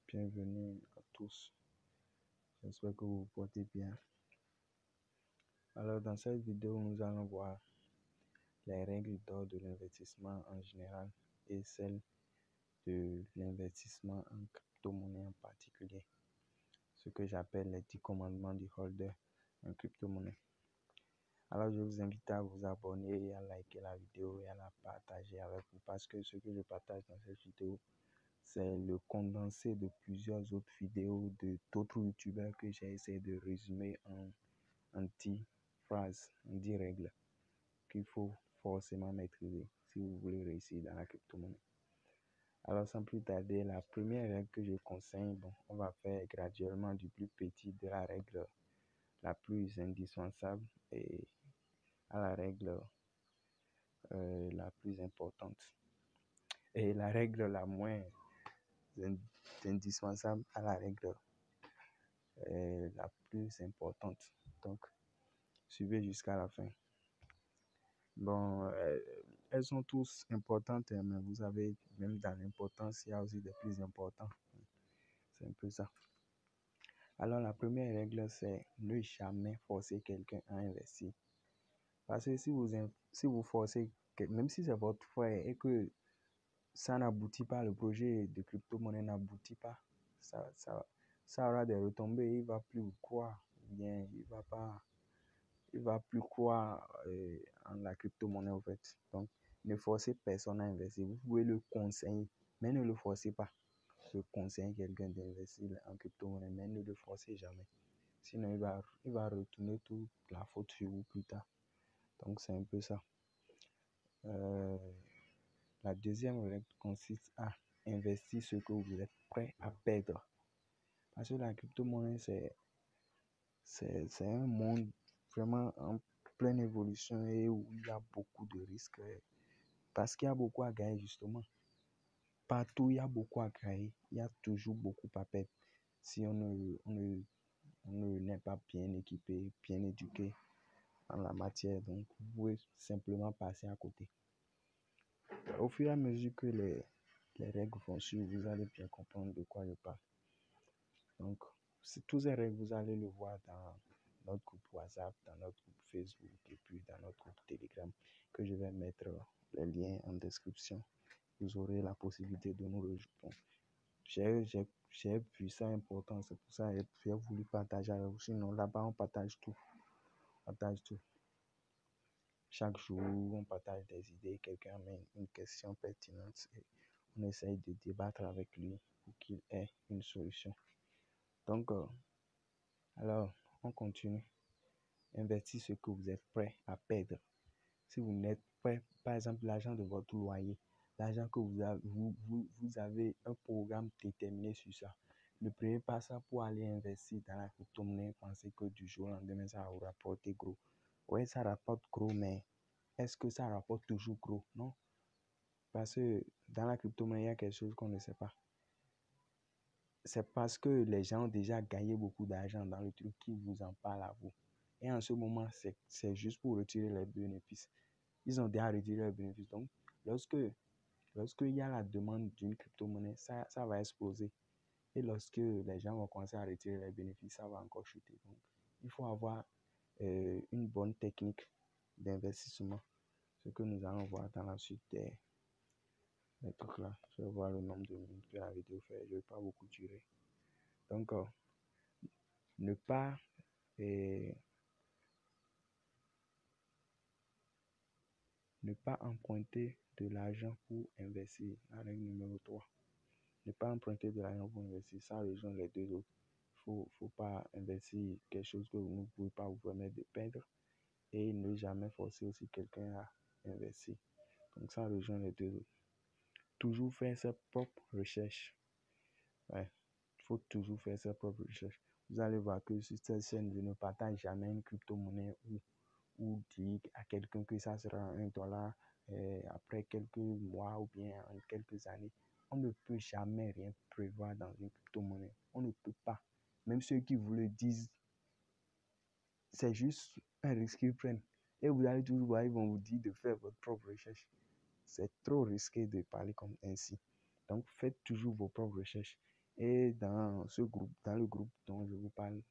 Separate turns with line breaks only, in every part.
Bienvenue à tous. J'espère que vous vous portez bien. Alors, dans cette vidéo, nous allons voir les règles d'or de l'investissement en général et celles de l'investissement en crypto-monnaie en particulier. Ce que j'appelle les 10 commandements du holder en crypto-monnaie. Alors, je vous invite à vous abonner et à liker la vidéo et à la partager avec vous parce que ce que je partage dans cette vidéo, c'est le condensé de plusieurs autres vidéos d'autres youtubeurs que j'ai essayé de résumer en 10 phrases, en 10 règles qu'il faut forcément maîtriser si vous voulez réussir dans la crypto-monnaie. Alors, sans plus tarder, la première règle que je conseille, on va faire graduellement du plus petit de la règle la plus indispensable et à la règle la plus importante. Et la règle la moins indispensable à la règle la plus importante. Donc, suivez jusqu'à la fin. Bon, elles sont tous importantes, mais vous savez, même dans l'importance, il y a aussi des plus importants. C'est un peu ça. Alors, la première règle, c'est ne jamais forcer quelqu'un à investir. Parce que si vous forcez, même si c'est votre frère et que ça n'aboutit pas, le projet de crypto-monnaie n'aboutit pas, ça aura des retombées, il va plus vous croire, bien, il va plus croire en la crypto-monnaie en fait. Donc, ne forcez personne à investir. Vous pouvez le conseiller, mais ne le forcez pas. Je conseille quelqu'un d'investir en crypto-monnaie, mais ne le forcez jamais. Sinon, il va retourner toute la faute sur vous plus tard. Donc, c'est un peu ça. La deuxième règle consiste à investir ce que vous êtes prêt à perdre. Parce que la crypto-monnaie, c'est un monde vraiment en pleine évolution et où il y a beaucoup de risques. Parce qu'il y a beaucoup à gagner, justement. Partout, il y a beaucoup à gagner. Il y a toujours beaucoup à perdre. Si on n'est pas bien équipé, bien éduqué en la matière, donc vous pouvez simplement passer à côté. Au fur et à mesure que les règles vont suivre, vous allez bien comprendre de quoi je parle. Donc, tous ces règles, vous allez le voir dans notre groupe WhatsApp, dans notre groupe Facebook et puis dans notre groupe Telegram, que je vais mettre les liens en description. Vous aurez la possibilité de nous rejoindre. J'ai vu ça important, c'est pour ça que j'ai voulu partager avec vous. Sinon, là-bas, on partage tout. Chaque jour, on partage des idées, quelqu'un met une question pertinente et on essaye de débattre avec lui pour qu'il ait une solution. Donc, alors, on continue. Investissez ce que vous êtes prêt à perdre. Si vous n'êtes prêt, par exemple, l'argent de votre loyer, l'argent que vous avez un programme déterminé sur ça. Ne prenez pas ça pour aller investir dans la crypto-monnaie et penser que du jour au lendemain, ça va vous rapporter gros. Oui, ça rapporte gros, mais est-ce que ça rapporte toujours gros? Non. Parce que dans la crypto-monnaie, il y a quelque chose qu'on ne sait pas. C'est parce que les gens ont déjà gagné beaucoup d'argent dans le truc qu'ils vous en parlent à vous. Et en ce moment, c'est juste pour retirer les bénéfices. Ils ont déjà retiré les bénéfices. Donc, lorsqu'il y a la demande d'une crypto-monnaie, ça va exploser. Et lorsque les gens vont commencer à retirer les bénéfices, ça va encore chuter. Donc, il faut avoir une bonne technique d'investissement. Ce que nous allons voir dans la suite des trucs là. Je vais voir le nombre de minutes que la vidéo fait. Je ne vais pas beaucoup durer. Donc, ne pas emprunter de l'argent pour investir. La règle numéro 3. Ne pas emprunter de l'argent pour investir. Ça rejoint les deux autres. Faut pas investir quelque chose que vous ne pouvez pas vous permettre de perdre. Et ne jamais forcer aussi quelqu'un à investir. Donc, ça rejoint les deux autres. Toujours faire ses propres recherches. Ouais. Il faut toujours faire ses propres recherches. Vous allez voir que sur cette chaîne, je ne partage jamais une crypto-monnaie ou dire à quelqu'un que ça sera $1 après quelques mois ou bien en quelques années. On ne peut jamais rien prévoir dans une crypto-monnaie. On ne peut pas. Même ceux qui vous le disent, c'est juste un risque qu'ils prennent. Et vous allez toujours voir, ils vont vous dire de faire votre propre recherche. C'est trop risqué de parler comme ainsi. Donc, faites toujours vos propres recherches. Et dans ce groupe, dans le groupe dont je vous parle,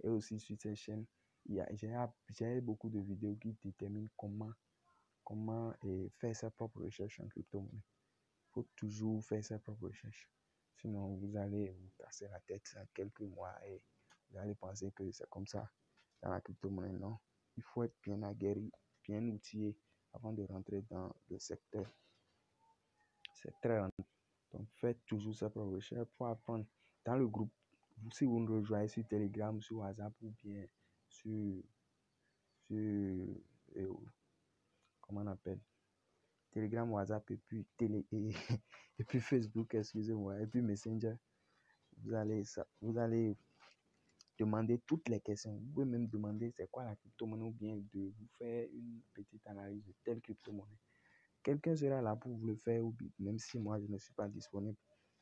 et aussi sur ces chaînes, j'ai beaucoup de vidéos qui déterminent comment faire sa propre recherche en crypto-monnaie. Il faut toujours faire sa propre recherche. Sinon, vous allez vous casser la tête en quelques mois et vous allez penser que c'est comme ça dans la crypto-monnaie. Non, il faut être bien aguerri, bien outillé avant de rentrer dans le secteur. C'est très rentable. Donc, faites toujours sa propre recherche pour apprendre. Dans le groupe, si vous nous rejoignez sur Telegram, sur WhatsApp ou bien sur, sur comment on appelle, Telegram, WhatsApp et puis, et puis Facebook, excusez-moi, et puis Messenger, vous allez demander toutes les questions. Vous pouvez même demander c'est quoi la crypto-monnaie ou bien de vous faire une petite analyse de telle crypto-monnaie. Quelqu'un sera là pour vous le faire, ou même si moi je ne suis pas disponible,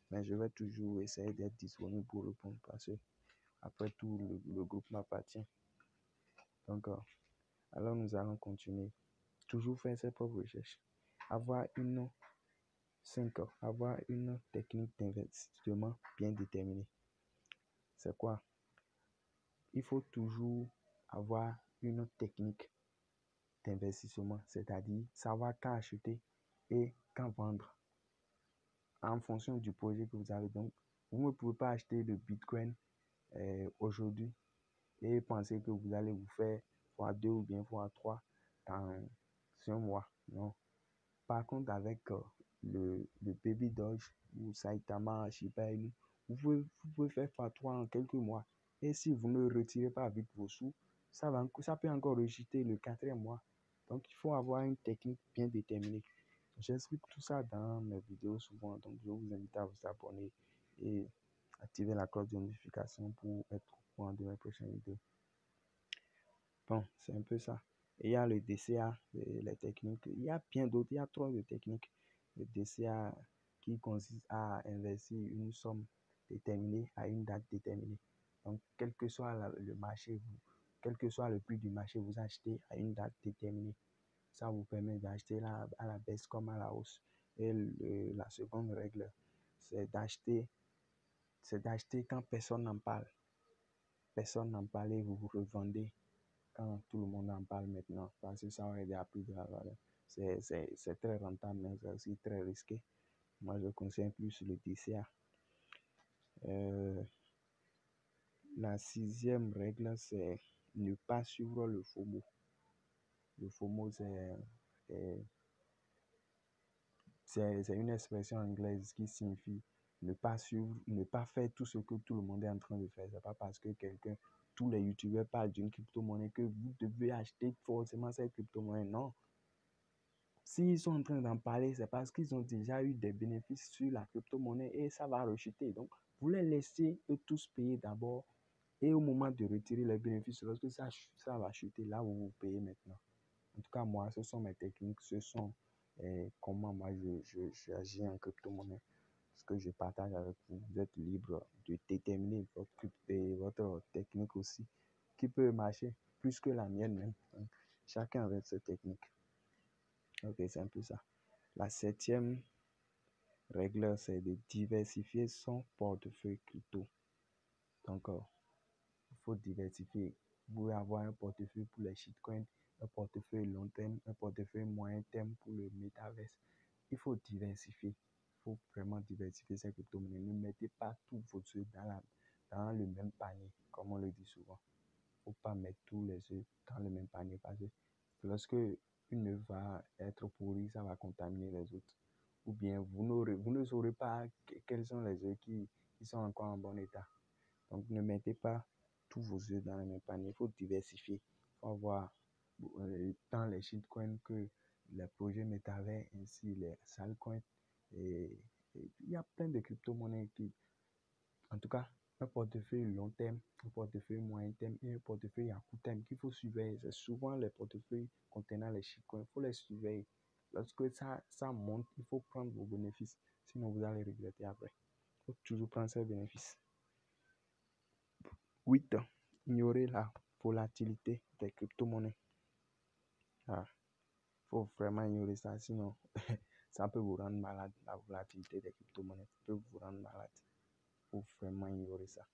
mais je vais toujours essayer d'être disponible pour répondre parce que après tout, le groupe m'appartient. Donc, alors nous allons continuer. Toujours faire ses propres recherches. Avoir une avoir une technique d'investissement bien déterminée. C'est quoi? Il faut toujours avoir une technique d'investissement, c'est-à-dire savoir quand acheter et quand vendre en fonction du projet que vous avez. Donc, vous ne pouvez pas acheter le Bitcoin aujourd'hui et penser que vous allez vous faire x2 ou bien x3 dans un mois. Non. Par contre, avec le Baby Doge ou Saitama, Shiba Inu, vous pouvez faire x3 en quelques mois. Et si vous ne retirez pas vite vos sous, ça peut encore rejeter le quatrième mois. Donc, il faut avoir une technique bien déterminée. J'explique tout ça dans mes vidéos souvent. Donc, je vous invite à vous abonner et activer la cloche de notification pour être au courant de mes prochaines vidéos. Bon, c'est un peu ça. Et il y a le DCA, les techniques. Il y a bien d'autres, il y a trop de techniques. Le DCA qui consiste à investir une somme déterminée à une date déterminée. Donc, quel que soit le marché, quel que soit le prix du marché, vous achetez à une date déterminée. Ça vous permet d'acheter à la baisse comme à la hausse. Et la seconde règle, c'est d'acheter quand personne n'en parle. Personne n'en parle et vous vous revendez quand tout le monde en parle maintenant, parce que ça va aider à plus de la valeur. C'est très rentable, mais c'est aussi très risqué. Moi, je conseille plus le DCA. La sixième règle, c'est ne pas suivre le FOMO. Le FOMO, c'est une expression anglaise qui signifie ne pas suivre, ne pas faire tout ce que tout le monde est en train de faire. C'est pas parce que tous les youtubeurs parlent d'une crypto-monnaie que vous devez acheter forcément cette crypto-monnaie. Non. S'ils sont en train d'en parler, c'est parce qu'ils ont déjà eu des bénéfices sur la crypto-monnaie et ça va rechuter. Donc, vous les laissez eux tous payer d'abord et au moment de retirer les bénéfices, lorsque ça va chuter, là où vous payez maintenant. En tout cas, moi, ce sont mes techniques, ce sont comment moi j'agis en crypto-monnaie. Ce que je partage avec vous. Vous êtes libre de déterminer votre technique aussi, qui peut marcher plus que la mienne même. Donc, chacun avec ses techniques. Ok, c'est un peu ça. La septième règle, c'est de diversifier son portefeuille crypto. Donc, il faut diversifier. Vous pouvez avoir un portefeuille pour les shitcoins, un portefeuille long terme, un portefeuille moyen terme pour le metaverse. Il faut diversifier. Il faut vraiment diversifier ces crypto-monnaies. Ne mettez pas tous vos œufs dans le même panier, comme on le dit souvent. Il ne faut pas mettre tous les œufs dans le même panier parce que lorsque une œuf va être pourrie, ça va contaminer les autres. Ou bien vous ne saurez pas quels sont les œufs qui sont encore en bon état. Donc, ne mettez pas tous vos œufs dans le même panier. Il faut diversifier. Il faut avoir tant les shitcoins que les projets métavers, ainsi les salcoins. Et il y a plein de crypto-monnaies en tout cas, un portefeuille long terme, un portefeuille moyen terme et un portefeuille à court terme qu'il faut surveiller. C'est souvent les portefeuilles contenant les shitcoins. Il faut les surveiller. Lorsque ça monte, il faut prendre vos bénéfices. Sinon, vous allez regretter après. Il faut toujours prendre ses bénéfices. 8. Ignorer la volatilité des crypto-monnaies. Il faut vraiment ignorer ça, sinon ça peut vous rendre malade. La volatilité des crypto-monnaies peut vous rendre malade. faut vraiment ignorer ça.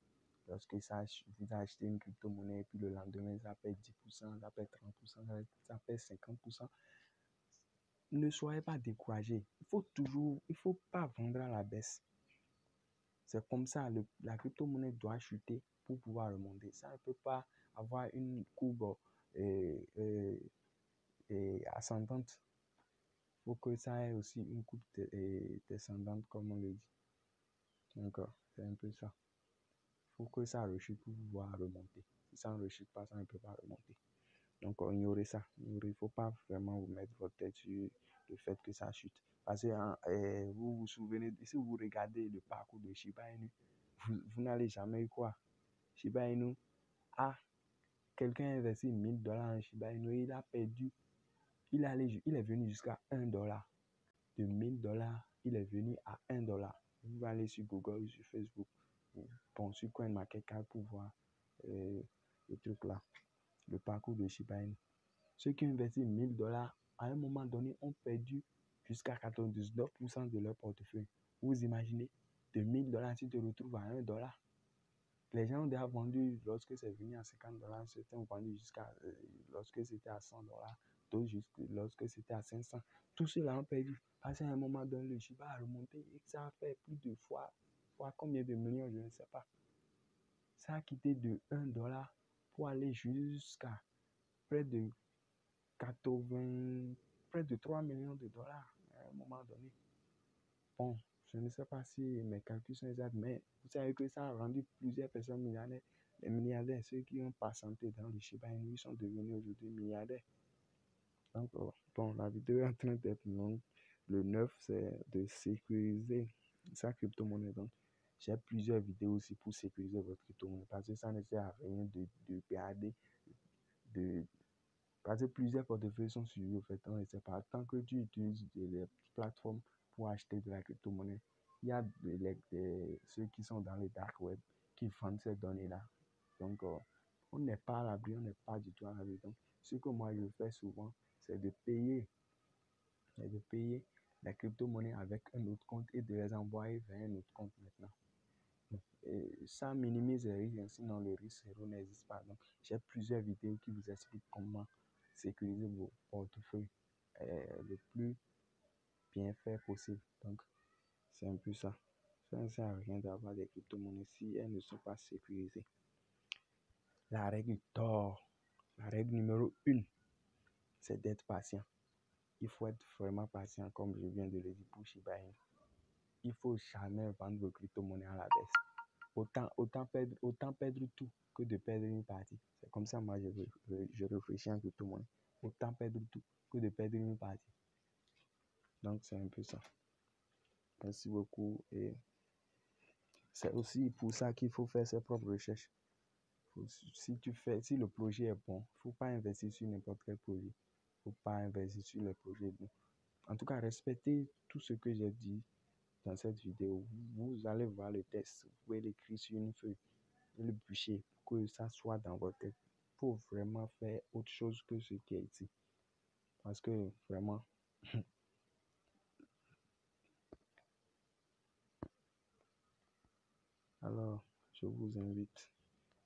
Lorsque ça, vous achetez une crypto-monnaie et puis le lendemain, ça perd 10%, ça perd 30%, ça perd 50%. Ne soyez pas découragés. Il faut pas vendre à la baisse. C'est comme ça, la crypto-monnaie doit chuter pour pouvoir remonter. Ça ne peut pas avoir une courbe ascendante. Il faut que ça ait aussi une courbe descendante, comme on le dit. Donc, c'est un peu ça. Il faut que ça rechute pour pouvoir remonter. Si ça ne rechute pas, ça ne peut pas remonter. Donc, ignorez ça. Il ne faut pas vraiment vous mettre votre tête sur le fait que ça chute. Parce que vous vous souvenez, si vous regardez le parcours de Shiba Inu, vous n'allez jamais y croire. Shiba Inu quelqu'un a investi $1000 en Shiba Inu et il a perdu. Il est venu jusqu'à $1. De $1000, il est venu à $1. Vous allez sur Google, sur Facebook, bon, sur CoinMarketCap pour voir le truc là, le parcours de Shiba Inu. Ceux qui ont investi $1000, à un moment donné, ont perdu jusqu'à 99% de leur portefeuille. Vous imaginez, de $1000, tu te retrouves à $1. Les gens ont déjà vendu lorsque c'est venu à $50, certains ont vendu jusqu'à lorsque c'était à $100, d'autres lorsque c'était à 500. Tous ceux-là ont perdu. Parce qu'à un moment donné, le Shiba a remonté et ça a fait plus de fois combien de millions, je ne sais pas. Ça a quitté de $1 pour aller jusqu'à près de 3 millions de dollars à un moment donné. Bon, je ne sais pas si mes calculs sont exacts, mais vous savez que ça a rendu plusieurs personnes millionnaires. Les milliardaires, ceux qui ont patienté dans le Shiba Inu, sont devenus aujourd'hui milliardaires. Donc, bon, la vidéo est en train d'être longue. Le 9, c'est de sécuriser sa crypto-monnaie. Donc, j'ai plusieurs vidéos aussi pour sécuriser votre crypto-monnaie parce que ça ne sert à rien de garder, parce que plusieurs portefeuilles sont suivis au fait, on ne sait pas. Tant que tu utilises des plateformes pour acheter de la crypto-monnaie, il y a ceux qui sont dans le dark web qui vendent ces données-là. Donc, on n'est pas à l'abri, on n'est pas du tout à l'abri. Donc, ce que moi je fais souvent, c'est de payer la crypto-monnaie avec un autre compte et de les envoyer vers un autre compte maintenant. Et ça minimise les risques, sinon le risque zéro n'existe pas. Donc, j'ai plusieurs vidéos qui vous expliquent comment sécuriser vos portefeuilles le plus bien fait possible. Donc, c'est un peu ça. Ça ne sert à rien d'avoir des crypto-monnaies si elles ne sont pas sécurisées. La règle d'or, la règle numéro 1, c'est d'être patient. Il faut être vraiment patient, comme je viens de le dire pour Shiba Inu. Il ne faut jamais vendre vos crypto-monnaies à la baisse. Autant perdre tout que de perdre une partie. C'est comme ça, moi, je réfléchis en crypto-monnaie. Autant perdre tout que de perdre une partie. Donc, c'est un peu ça. Merci beaucoup. Et c'est aussi pour ça qu'il faut faire ses propres recherches. Si le projet est bon, il ne faut pas investir sur n'importe quel projet. Il ne faut pas investir sur les projets bons. En tout cas, respectez tout ce que j'ai dit dans cette vidéo. Vous allez voir le test. Vous pouvez l'écrire sur une feuille et le bûcher pour que ça soit dans votre tête. Pour vraiment faire autre chose que ce qui est ici. Parce que vraiment, alors, je vous invite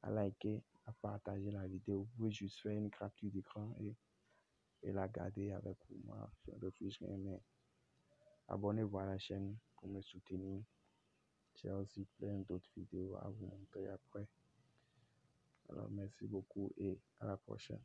à liker, à partager la vidéo. Vous pouvez juste faire une capture d'écran et la garder avec vous. Moi, je refuse rien, mais abonnez-vous à la chaîne pour me soutenir. J'ai aussi plein d'autres vidéos à vous montrer après. Alors, merci beaucoup et à la prochaine.